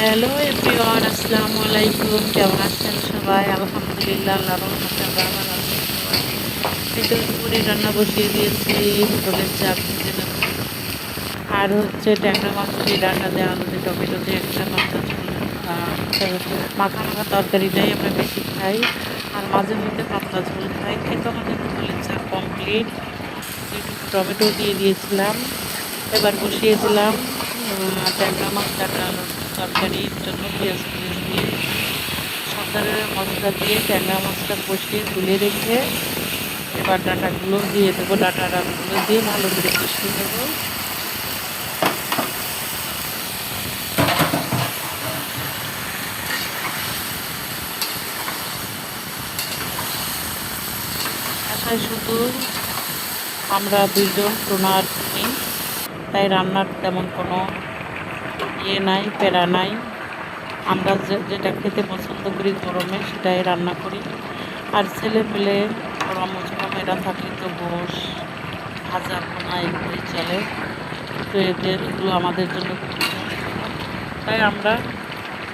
Hello everyone, আসসালামু আলাইকুম। কেমন আছেন সবাই? আলহামদুলিল্লাহ, আল্লাহর রহমতে আমরা ভালো আছি সবাই। এই তো দুপুরে রান্না বসিয়ে দিয়েছি, পটলের চাপ ভেজে নেব। আর হচ্ছে ট্যাংরা মাছ দিয়ে ডাঁটা দিয়ে আলু দিয়ে টমেটো দিয়ে একটা পাতলা ঝোল, একটা মাখা মাখা তরকারিটাই আমরা বেশি খাই। আর মাঝে মধ্যে পাতলা ঝোল খাই। কিন্তু আমাদের পটলের চাপ কমপ্লিট। দুটো টমেটো দিয়ে দিয়েছিলাম। এবার বসিয়ে দিলাম ট্যাংরা মাছ ডাঁটা আলুর তরকারির জন্য পেঁয়াজ টেঁয়াজ দিয়ে সব ধরনের মশলা দিয়ে ট্যাংরা মাছটা কষিয়ে তুলে রেখে এবার ডাঁটাগুলো দিয়ে দেবো। ডাঁটার আলুগুলো দিয়ে ভালো করে কষিয়ে দেবো। বাসায় শুধু আমরা দুইজন, টোনা আর তুমি, তাই রান্নার তেমন কোনো নাই, প্যারা নাই। আমরা যেটা খেতে পছন্দ করি গরমে সেটাই রান্না করি। আর ছেলে পেলে এরা থাকলে তো গোশ ভাজা পোনা এগুলোই চলে। তো এগুলো আমাদের জন্য খুব গুরুত্বপূর্ণ। তাই আমরা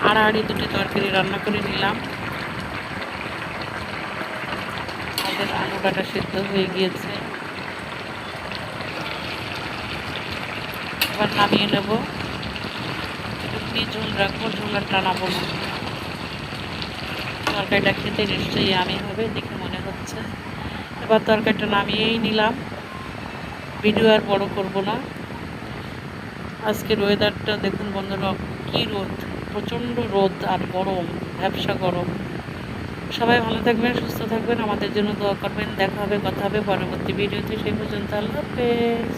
আড়াআড়ি দুটি তরকারি রান্না করে নিলাম। আমাদের আলু কাটা সিদ্ধ হয়ে গিয়েছে, এবার নামিয়ে নেব। একটু ঝোল রাখবো, ঝোল আর টানাবো না। তরকারিটা খেতে নিশ্চয়ই আমি হবে দেখে মনে হচ্ছে। এবার তরকারিটা নামিয়েই নিলাম, ভিডিও আর বড় করব না। আজকের ওয়েদারটা দেখুন বন্ধুরা, কী রোদ, প্রচণ্ড রোদ আর গরম, ভ্যাপসা গরম। সবাই ভালো থাকবেন, সুস্থ থাকবেন, আমাদের জন্য দোয়া করবেন। দেখা হবে, কথা হবে পরবর্তী ভিডিওতে। সেই পর্যন্ত আল্লাহ হাফেজ।